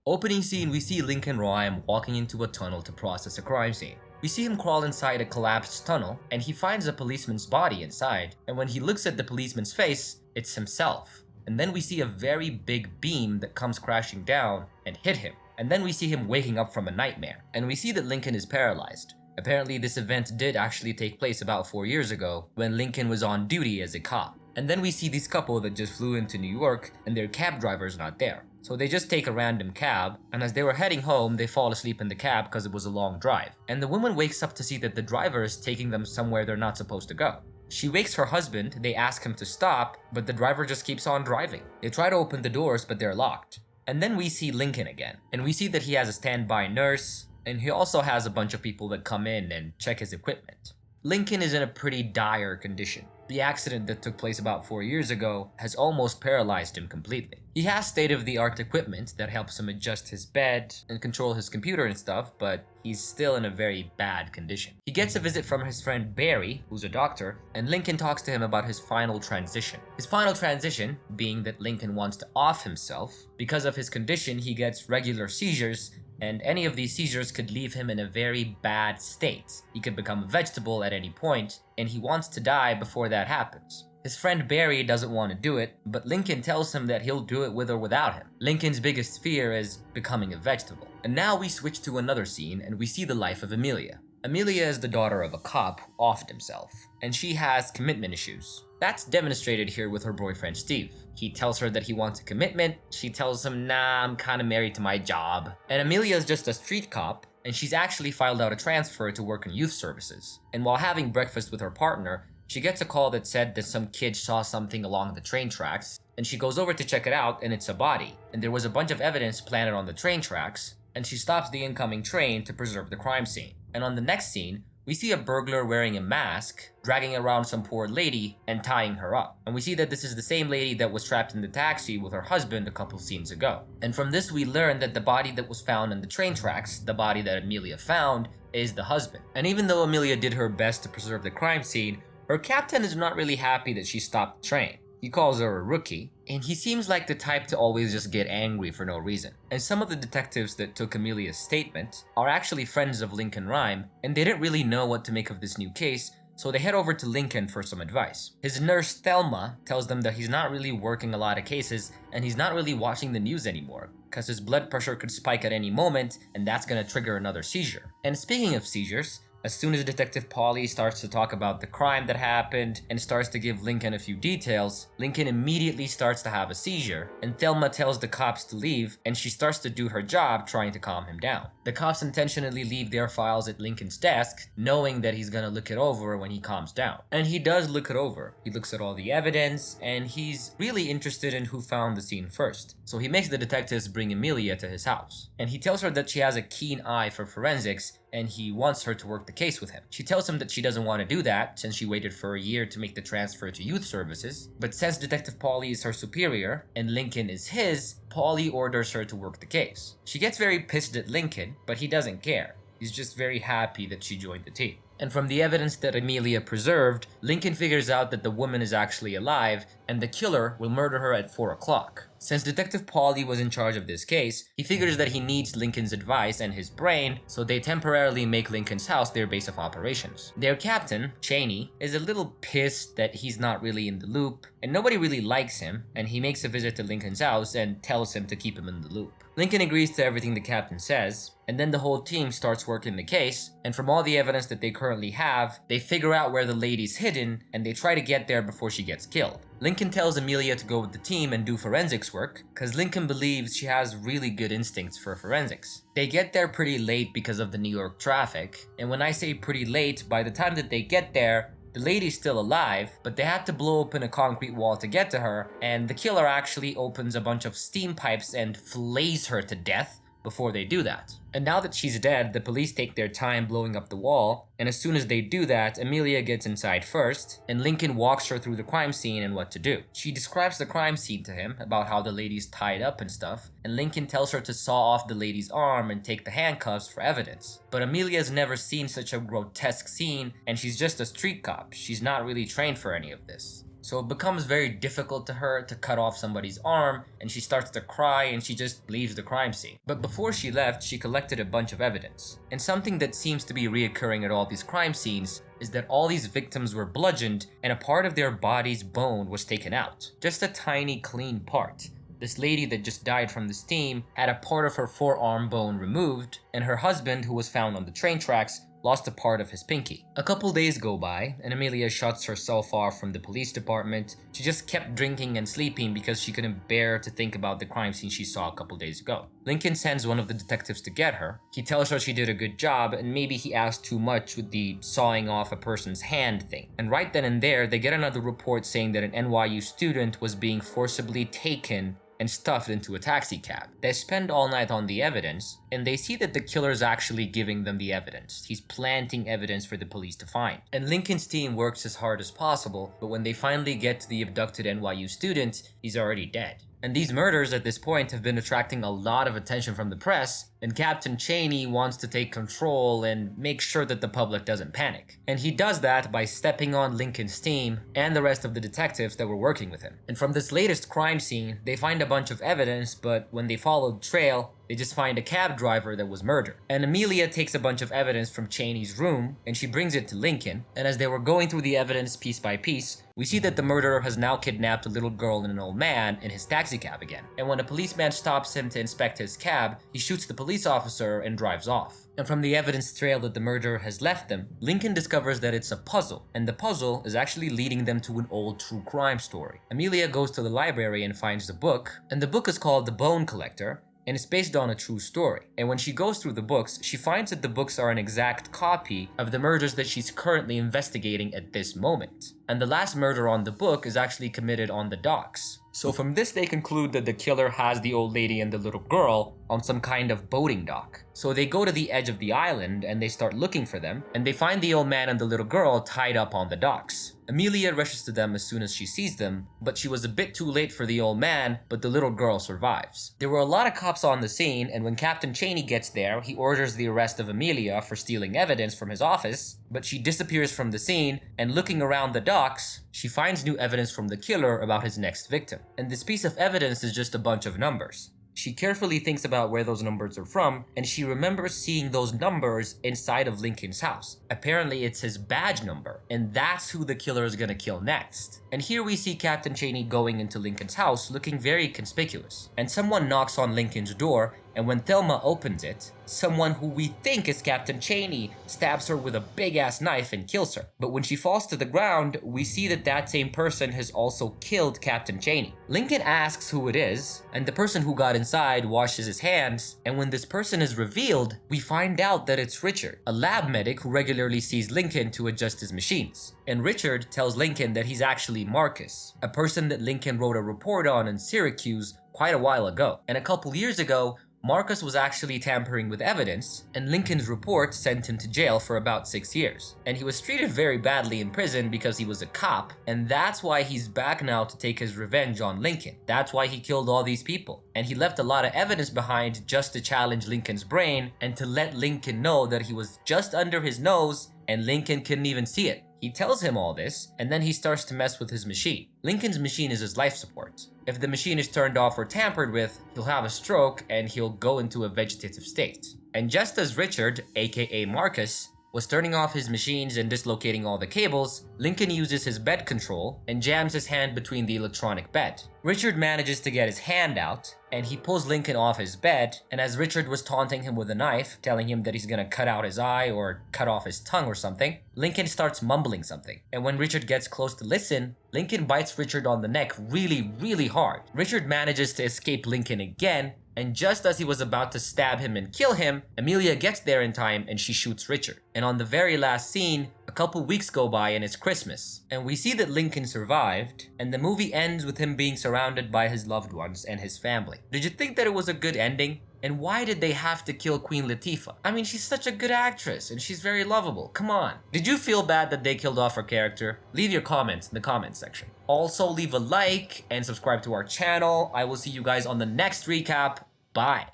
Opening scene, we see Lincoln Rhyme walking into a tunnel to process a crime scene. We see him crawl inside a collapsed tunnel, and he finds a policeman's body inside, and when he looks at the policeman's face, it's himself. And then we see a very big beam that comes crashing down and hit him. And then we see him waking up from a nightmare, and we see that Lincoln is paralyzed. Apparently this event did actually take place about 4 years ago when Lincoln was on duty as a cop. And then we see this couple that just flew into New York and their cab driver's not there. So they just take a random cab, and as they were heading home, they fall asleep in the cab because it was a long drive. And the woman wakes up to see that the driver is taking them somewhere they're not supposed to go. She wakes her husband, they ask him to stop, but the driver just keeps on driving. They try to open the doors, but they're locked. And then we see Lincoln again, and we see that he has a standby nurse, and he also has a bunch of people that come in and check his equipment. Lincoln is in a pretty dire condition. The accident that took place about 4 years ago has almost paralyzed him completely. He has state-of-the-art equipment that helps him adjust his bed and control his computer and stuff, but he's still in a very bad condition. He gets a visit from his friend Barry, who's a doctor, and Lincoln talks to him about his final transition. His final transition being that Lincoln wants to off himself. Because of his condition, he gets regular seizures, and any of these seizures could leave him in a very bad state. He could become a vegetable at any point, and he wants to die before that happens. His friend Barry doesn't want to do it, but Lincoln tells him that he'll do it with or without him. Lincoln's biggest fear is becoming a vegetable. And now we switch to another scene and we see the life of Amelia. Amelia is the daughter of a cop who offed himself, and she has commitment issues. That's demonstrated here with her boyfriend Steve. He tells her that he wants a commitment, she tells him, nah, I'm kinda married to my job. And Amelia is just a street cop, and she's actually filed out a transfer to work in youth services. And while having breakfast with her partner, she gets a call that said that some kid saw something along the train tracks, and she goes over to check it out, and it's a body. And there was a bunch of evidence planted on the train tracks, and she stops the incoming train to preserve the crime scene. And on the next scene, we see a burglar wearing a mask, dragging around some poor lady and tying her up. And we see that this is the same lady that was trapped in the taxi with her husband a couple scenes ago. And from this we learn that the body that was found on the train tracks, the body that Amelia found, is the husband. And even though Amelia did her best to preserve the crime scene, her captain is not really happy that she stopped the train. He calls her a rookie, and he seems like the type to always just get angry for no reason. And some of the detectives that took Amelia's statement are actually friends of Lincoln Rhyme, and they didn't really know what to make of this new case, so they head over to Lincoln for some advice. His nurse Thelma tells them that he's not really working a lot of cases, and he's not really watching the news anymore, because his blood pressure could spike at any moment, and that's gonna trigger another seizure. And speaking of seizures, as soon as Detective Polly starts to talk about the crime that happened and starts to give Lincoln a few details, Lincoln immediately starts to have a seizure, and Thelma tells the cops to leave, and she starts to do her job trying to calm him down. The cops intentionally leave their files at Lincoln's desk, knowing that he's gonna look it over when he calms down. And he does look it over. He looks at all the evidence, and he's really interested in who found the scene first. So he makes the detectives bring Amelia to his house. And he tells her that she has a keen eye for forensics, and he wants her to work the case with him. She tells him that she doesn't want to do that since she waited for a year to make the transfer to youth services, but since Detective Polly is her superior and Lincoln is his, Polly orders her to work the case. She gets very pissed at Lincoln, but he doesn't care. He's just very happy that she joined the team. And from the evidence that Amelia preserved, Lincoln figures out that the woman is actually alive and the killer will murder her at 4 o'clock. Since Detective Polly was in charge of this case, he figures that he needs Lincoln's advice and his brain, so they temporarily make Lincoln's house their base of operations. Their captain, Cheney, is a little pissed that he's not really in the loop, and nobody really likes him, and he makes a visit to Lincoln's house and tells him to keep him in the loop. Lincoln agrees to everything the captain says, and then the whole team starts working the case, and from all the evidence that they currently have, they figure out where the lady's hidden, and they try to get there before she gets killed. Lincoln tells Amelia to go with the team and do forensics work, because Lincoln believes she has really good instincts for forensics. They get there pretty late because of the New York traffic, and when I say pretty late, by the time that they get there, the lady's still alive, but they had to blow open a concrete wall to get to her, and the killer actually opens a bunch of steam pipes and fillets her to death before they do that. And now that she's dead, the police take their time blowing up the wall, and as soon as they do that, Amelia gets inside first, and Lincoln walks her through the crime scene and what to do. She describes the crime scene to him, about how the lady's tied up and stuff, and Lincoln tells her to saw off the lady's arm and take the handcuffs for evidence. But Amelia's never seen such a grotesque scene, and she's just a street cop. She's not really trained for any of this. So it becomes very difficult to her to cut off somebody's arm, and she starts to cry and she just leaves the crime scene. But before she left, she collected a bunch of evidence. And something that seems to be reoccurring at all these crime scenes is that all these victims were bludgeoned and a part of their body's bone was taken out. Just a tiny clean part. This lady that just died from the steam had a part of her forearm bone removed, and her husband, who was found on the train tracks, lost a part of his pinky. A couple days go by, and Amelia shuts herself off from the police department. She just kept drinking and sleeping because she couldn't bear to think about the crime scene she saw a couple days ago. Lincoln sends one of the detectives to get her. He tells her she did a good job, and maybe he asked too much with the sawing off a person's hand thing. And right then and there, they get another report saying that an NYU student was being forcibly taken and stuffed into a taxi cab. They spend all night on the evidence, and they see that the killer is actually giving them the evidence. He's planting evidence for the police to find. And Lincoln's team works as hard as possible, but when they finally get to the abducted NYU student, he's already dead. And these murders at this point have been attracting a lot of attention from the press, and Captain Cheney wants to take control and make sure that the public doesn't panic. And he does that by stepping on Lincoln's team and the rest of the detectives that were working with him. And from this latest crime scene, they find a bunch of evidence, but when they follow the trail, they just find a cab driver that was murdered. And Amelia takes a bunch of evidence from Cheney's room and she brings it to Lincoln. And as they were going through the evidence piece by piece, we see that the murderer has now kidnapped a little girl and an old man in his taxi cab again. And when a policeman stops him to inspect his cab, he shoots the police officer and drives off. And from the evidence trail that the murderer has left them, Lincoln discovers that it's a puzzle, and the puzzle is actually leading them to an old true crime story. Amelia goes to the library and finds the book, and the book is called The Bone Collector, and it's based on a true story. And when she goes through the books, she finds that the books are an exact copy of the murders that she's currently investigating at this moment. And the last murder on the book is actually committed on the docks. So from this, they conclude that the killer has the old lady and the little girl on some kind of boating dock. So they go to the edge of the island and they start looking for them, and they find the old man and the little girl tied up on the docks. Amelia rushes to them as soon as she sees them, but she was a bit too late for the old man, but the little girl survives. There were a lot of cops on the scene, and when Captain Cheney gets there, he orders the arrest of Amelia for stealing evidence from his office, but she disappears from the scene, and looking around the docks, she finds new evidence from the killer about his next victim. And this piece of evidence is just a bunch of numbers. She carefully thinks about where those numbers are from, and she remembers seeing those numbers inside of Lincoln's house. Apparently it's his badge number, and that's who the killer is gonna kill next. And here we see Captain Cheney going into Lincoln's house looking very conspicuous. And someone knocks on Lincoln's door, and when Thelma opens it, someone who we think is Captain Cheney stabs her with a big-ass knife and kills her. But when she falls to the ground, we see that that same person has also killed Captain Cheney. Lincoln asks who it is, and the person who got inside washes his hands, and when this person is revealed, we find out that it's Richard, a lab medic who regularly sees Lincoln to adjust his machines. And Richard tells Lincoln that he's actually Marcus, a person that Lincoln wrote a report on in Syracuse quite a while ago. And a couple years ago, Marcus was actually tampering with evidence, and Lincoln's report sent him to jail for about 6 years. And he was treated very badly in prison because he was a cop, and that's why he's back now to take his revenge on Lincoln. That's why he killed all these people. And he left a lot of evidence behind just to challenge Lincoln's brain and to let Lincoln know that he was just under his nose and Lincoln couldn't even see it. He tells him all this, and then he starts to mess with his machine. Lincoln's machine is his life support. If the machine is turned off or tampered with, he'll have a stroke and he'll go into a vegetative state. And just as Richard, aka Marcus, was turning off his machines and dislocating all the cables, Lincoln uses his bed control and jams his hand between the electronic bed. Richard manages to get his hand out, and he pulls Lincoln off his bed, and as Richard was taunting him with a knife, telling him that he's gonna cut out his eye or cut off his tongue or something, Lincoln starts mumbling something. And when Richard gets close to listen, Lincoln bites Richard on the neck really hard. Richard manages to escape Lincoln again, and just as he was about to stab him and kill him, Amelia gets there in time and she shoots Richard. And on the very last scene, a couple weeks go by and it's Christmas. And we see that Lincoln survived, and the movie ends with him being surrounded by his loved ones and his family. Did you think that it was a good ending? And why did they have to kill Queen Latifah? I mean, she's such a good actress and she's very lovable. Come on. Did you feel bad that they killed off her character? Leave your comments in the comment section. Also, leave a like and subscribe to our channel. I will see you guys on the next recap. Bye.